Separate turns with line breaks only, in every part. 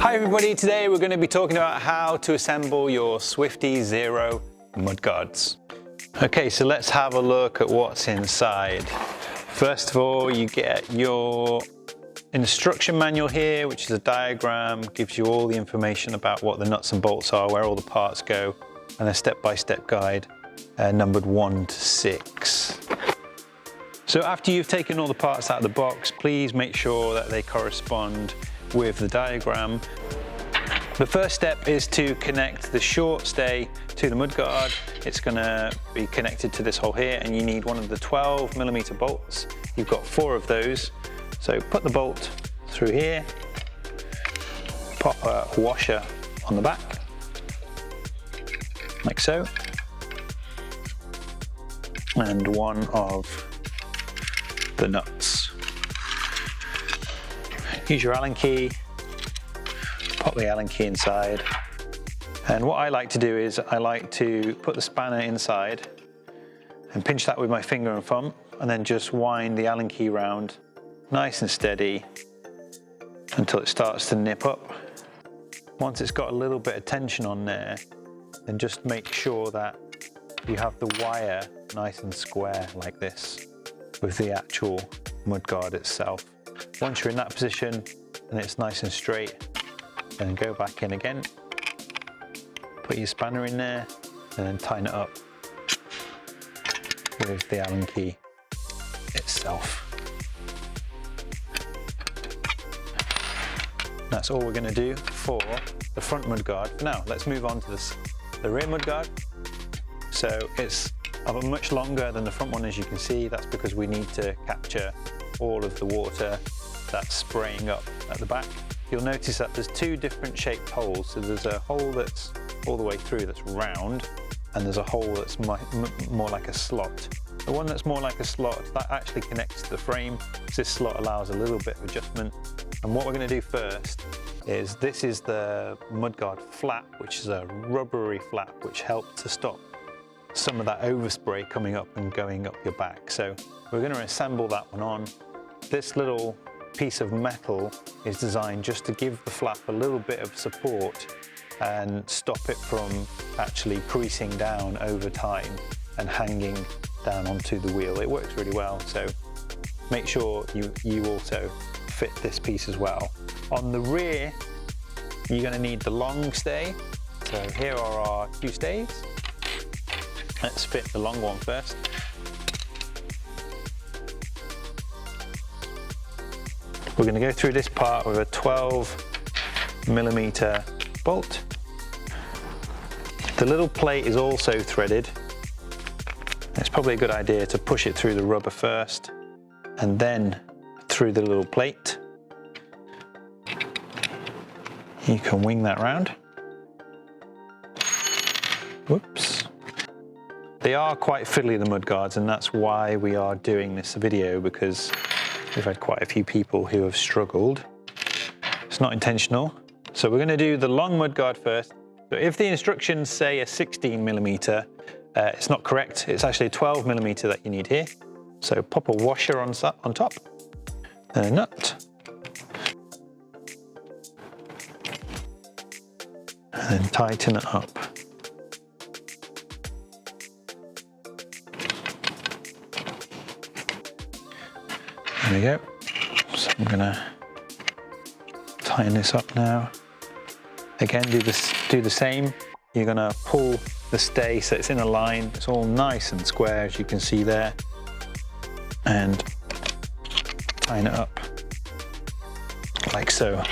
Hi everybody, today we're going to be talking about how to assemble your SwiftyZERO mudguards. Okay, so let's have a look at what's inside. First of all, you get your instruction manual here, which is a diagram, gives you all the information about what the nuts and bolts are, where all the parts go, and a step-by-step guide numbered 1 to 6. So after you've taken all the parts out of the box, please make sure that they correspond with the diagram. The first step is to connect the short stay to the mudguard. It's going to be connected to this hole here, and you need one of the 12mm bolts. You've got 4 of those. So put the bolt through here, pop a washer on the back, like so, and one of the nuts. Use your Allen key, pop the Allen key inside, and what I like to do is I like to put the spanner inside and pinch that with my finger and thumb, and then just wind the Allen key round nice and steady until it starts to nip up. Once it's got a little bit of tension on there, then just make sure that you have the wire nice and square like this with the actual mudguard itself. Once you're in that position and it's nice and straight, then go back in again, put your spanner in there, and then tighten it up with the Allen key itself. That's all we're going to do for the front mudguard. Now let's move on to the rear mudguard. So it's much longer than the front one, as you can see. That's because we need to capture all of the water that's spraying up at the back. You'll notice that there's 2 different shaped holes. So there's a hole that's all the way through that's round, and there's a hole that's more like a slot. The one that's more like a slot, that actually connects to the frame. This slot allows a little bit of adjustment. And what we're going to do first is, this is the mudguard flap, which is a rubbery flap, which helps to stop some of that overspray coming up and going up your back. So we're going to assemble that one on. This little piece of metal is designed just to give the flap a little bit of support and stop it from actually creasing down over time and hanging down onto the wheel. It works really well, so make sure you also fit this piece as well. On the rear, you're going to need the long stay. So here are our 2 stays. Let's fit the long one first. We're going to go through this part with a 12mm bolt. The little plate is also threaded. It's probably a good idea to push it through the rubber first and then through the little plate. You can wing that round. Whoops. They are quite fiddly, the mudguards, and that's why we are doing this video, because we've had quite a few people who have struggled. It's not intentional. So we're going to do the long mudguard first. So if the instructions say a 16mm, it's not correct. It's actually a 12mm that you need here. So pop a washer on top, and a nut, and then tighten it up. There we go. So I'm going to tighten this up now. Again, do the same. You're going to pull the stay so it's in a line. It's all nice and square, as you can see there. And tighten it up like so.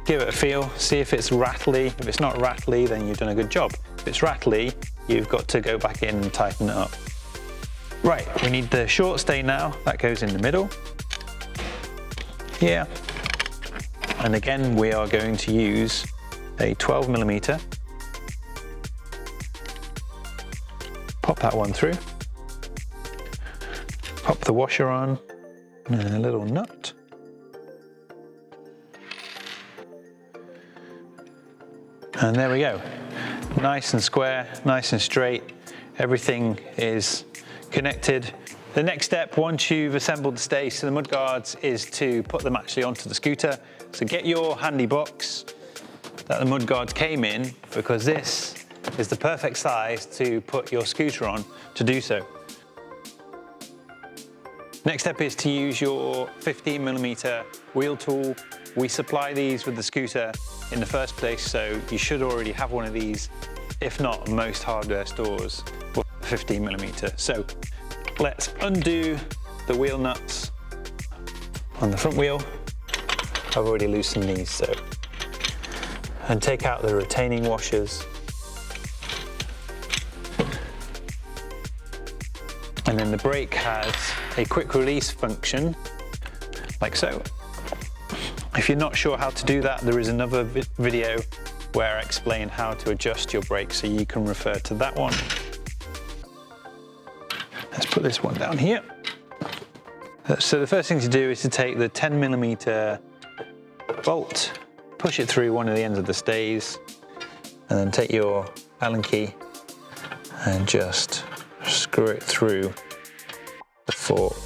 Give it a feel, see if it's rattly. If it's not rattly, then you've done a good job. If it's rattly, you've got to go back in and tighten it up. Right, we need the short stay now. That goes in the middle here. And again, we are going to use a 12mm. Pop that one through. Pop the washer on, and a little nut. And there we go. Nice and square, nice and straight. Everything is connected. The next step, once you've assembled the stays to the mudguards, is to put them actually onto the scooter. So get your handy box that the mudguards came in, because this is the perfect size to put your scooter on to do so. Next step is to use your 15mm wheel tool. We supply these with the scooter in the first place, so you should already have one of these. If not, most hardware stores will have 15mm. So let's undo the wheel nuts on the front wheel. I've already loosened these, so. And take out the retaining washers. And then the brake has a quick release function, like so. If you're not sure how to do that, there is another video where I explain how to adjust your brake, so you can refer to that one. Let's put this one down here. So the first thing to do is to take the 10mm bolt, push it through one of the ends of the stays, and then take your Allen key and just screw it through the fork.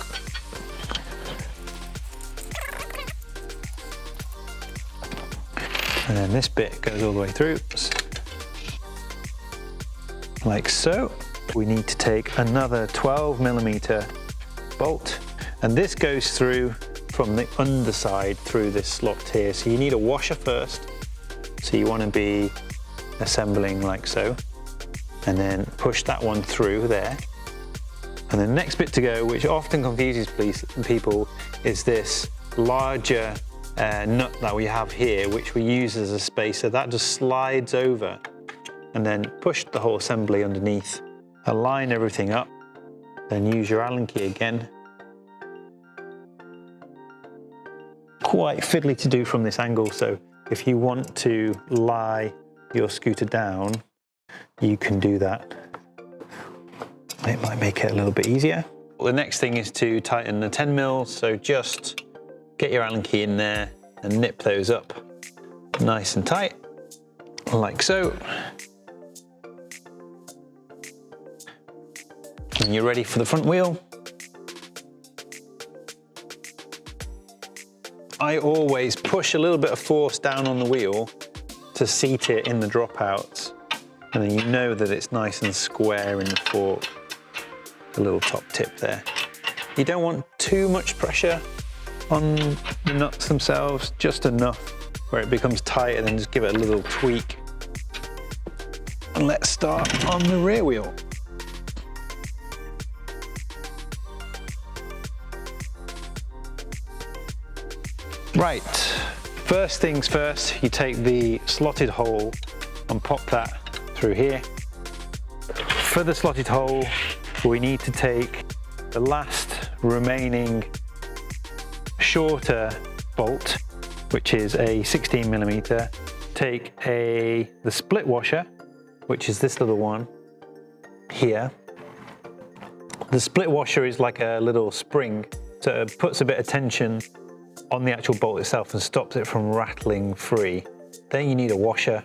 And then this bit goes all the way through, like so. We need to take another 12mm bolt, and this goes through from the underside through this slot here. So you need a washer first. So you want to be assembling like so, and then push that one through there. And the next bit to go, which often confuses people, is this larger nut that we have here, which we use as a spacer. That just slides over, and then push the whole assembly underneath. Align everything up, then use your Allen key again. Quite fiddly to do from this angle, so if you want to lie your scooter down, you can do that. It might make it a little bit easier. The next thing is to tighten the 10mm, so just get your Allen key in there and nip those up nice and tight, like so. And you're ready for the front wheel. I always push a little bit of force down on the wheel to seat it in the dropouts, and then you know that it's nice and square in the fork, the little top tip there. You don't want too much pressure on the nuts themselves, just enough where it becomes tight, and then just give it a little tweak. And let's start on the rear wheel. Right, first things first, you take the slotted hole and pop that through here. For the slotted hole, we need to take the last remaining shorter bolt, which is a 16mm. Take the split washer, which is this little one here. The split washer is like a little spring, so it puts a bit of tension on the actual bolt itself and stops it from rattling free. Then you need a washer.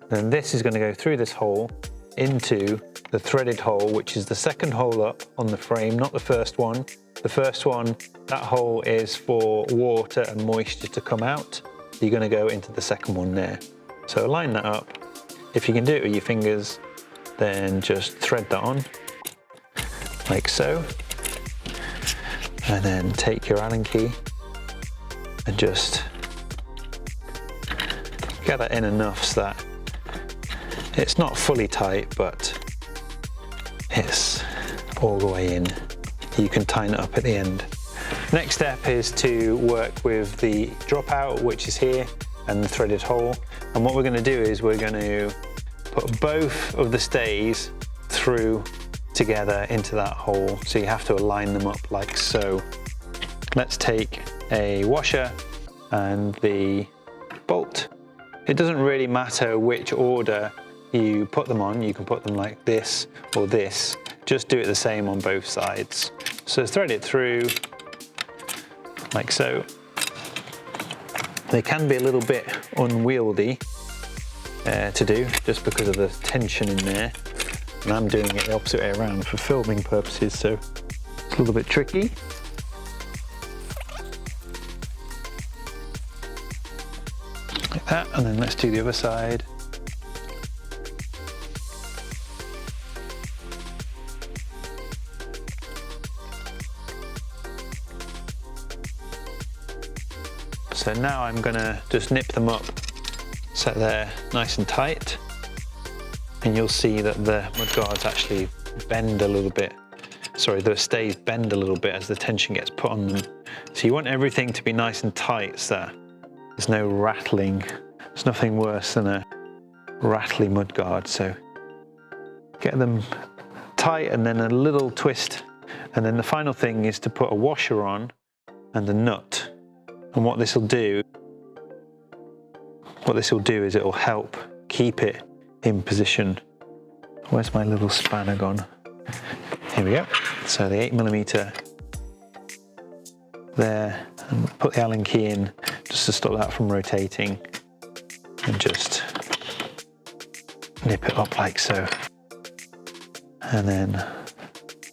Then this is going to go through this hole into the threaded hole, which is the second hole up on the frame, not the first one. The first one, that hole is for water and moisture to come out. You're going to go into the second one there. So line that up. If you can do it with your fingers, then just thread that on, like so. And then take your Allen key and just get that in enough so that it's not fully tight, but it's all the way in. You can tighten it up at the end. Next step is to work with the dropout, which is here, and the threaded hole. And what we're going to do is we're going to put both of the stays through together into that hole. So you have to align them up like so. Let's take a washer and the bolt. It doesn't really matter which order you put them on. You can put them like this or this. Just do it the same on both sides. So thread it through like so. They can be a little bit unwieldy to do just because of the tension in there. And I'm doing it the opposite way around for filming purposes, so it's a little bit tricky. And then let's do the other side. So now I'm gonna just nip them up so they're nice and tight. And you'll see that the mudguards actually bend a little bit. Sorry, the stays bend a little bit as the tension gets put on them. So you want everything to be nice and tight so that there's no rattling. There's nothing worse than a rattly mudguard. So get them tight and then a little twist. And then the final thing is to put a washer on and a nut. And what this will do is it will help keep it in position. Where's my little spanner gone? Here we go. So the 8mm there, and put the Allen key in just to stop that from rotating, and just nip it up like so. And then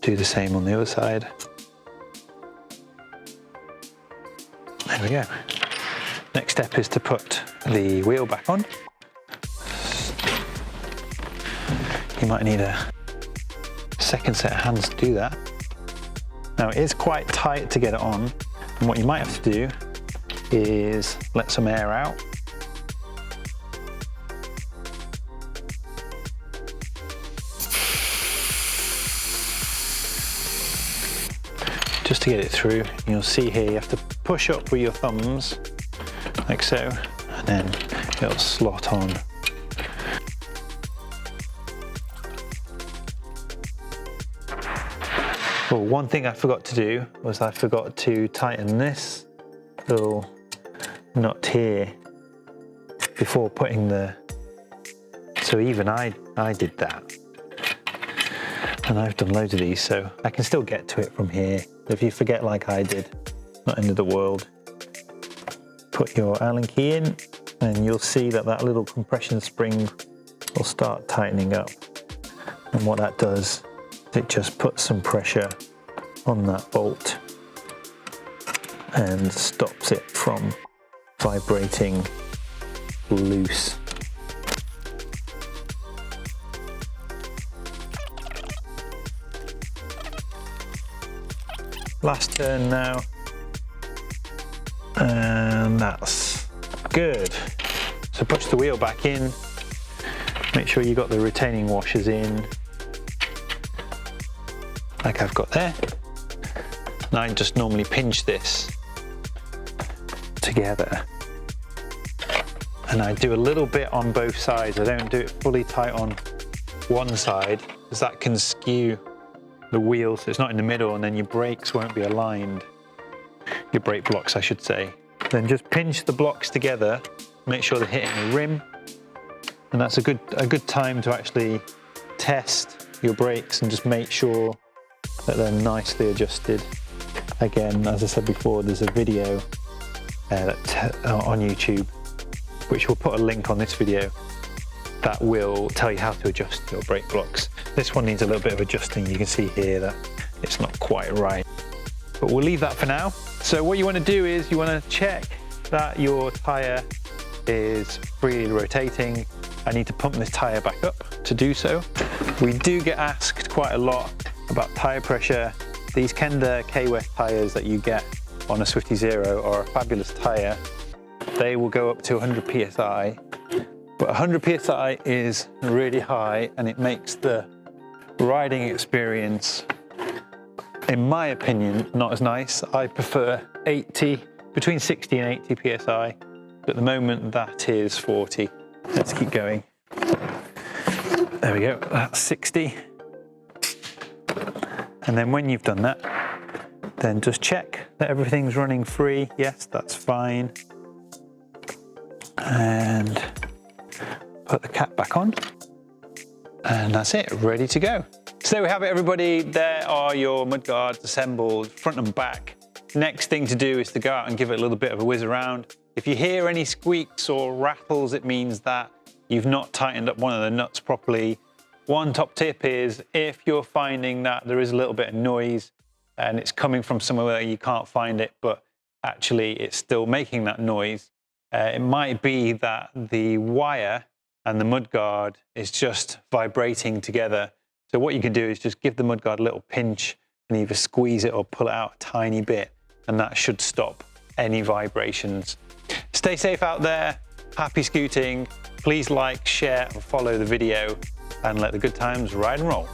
do the same on the other side. There we go. Next step is to put the wheel back on. You might need a second set of hands to do that. Now it is quite tight to get it on, and what you might have to do is let some air out. Just to get it through. You'll see here you have to push up with your thumbs like so, and then it'll slot on. Well, one thing I forgot to do was I forgot to tighten this little nut here before putting the, so even I did that. And I've done loads of these, so I can still get to it from here. If you forget like I did, not end of the world. Put your Allen key in and you'll see that that little compression spring will start tightening up. And what that does, it just puts some pressure on that bolt and stops it from vibrating loose. Last turn now, and that's good. So push the wheel back in, make sure you got the retaining washers in, like I've got there. And I just normally pinch this together. And I do a little bit on both sides. I don't do it fully tight on one side, because that can skew the wheel, so it's not in the middle, and then your brakes won't be aligned. Your brake blocks, I should say. Then just pinch the blocks together, make sure they're hitting the rim. And that's a good time to actually test your brakes and just make sure that they're nicely adjusted. Again, as I said before, there's a video on YouTube, which we'll put a link on this video, that will tell you how to adjust your brake blocks. This one needs a little bit of adjusting. You can see here that it's not quite right, but we'll leave that for now. So what you want to do is you want to check that your tyre is freely rotating. I need to pump this tyre back up to do so. We do get asked quite a lot about tyre pressure. These Kender K-West tyres that you get on a SwiftyZERO are a fabulous tyre. They will go up to 100 psi, but 100 psi is really high, and it makes the riding experience, in my opinion, not as nice. I prefer 80, between 60 and 80 psi. At the moment, that is 40. Let's keep going. There we go, that's 60. And then when you've done that, then just check that everything's running free. Yes, that's fine. And put the cap back on. And that's it, ready to go. So there we have it, everybody. There are your mudguards assembled, front and back. Next thing to do is to go out and give it a little bit of a whiz around. If you hear any squeaks or rattles, it means that you've not tightened up one of the nuts properly. One top tip is, if you're finding that there is a little bit of noise and it's coming from somewhere where you can't find it, but actually it's still making that noise, it might be that the wire and the mudguard is just vibrating together. So what you can do is just give the mudguard a little pinch and either squeeze it or pull it out a tiny bit, and that should stop any vibrations. Stay safe out there, happy scooting. Please like, share and follow the video, and let the good times ride and roll.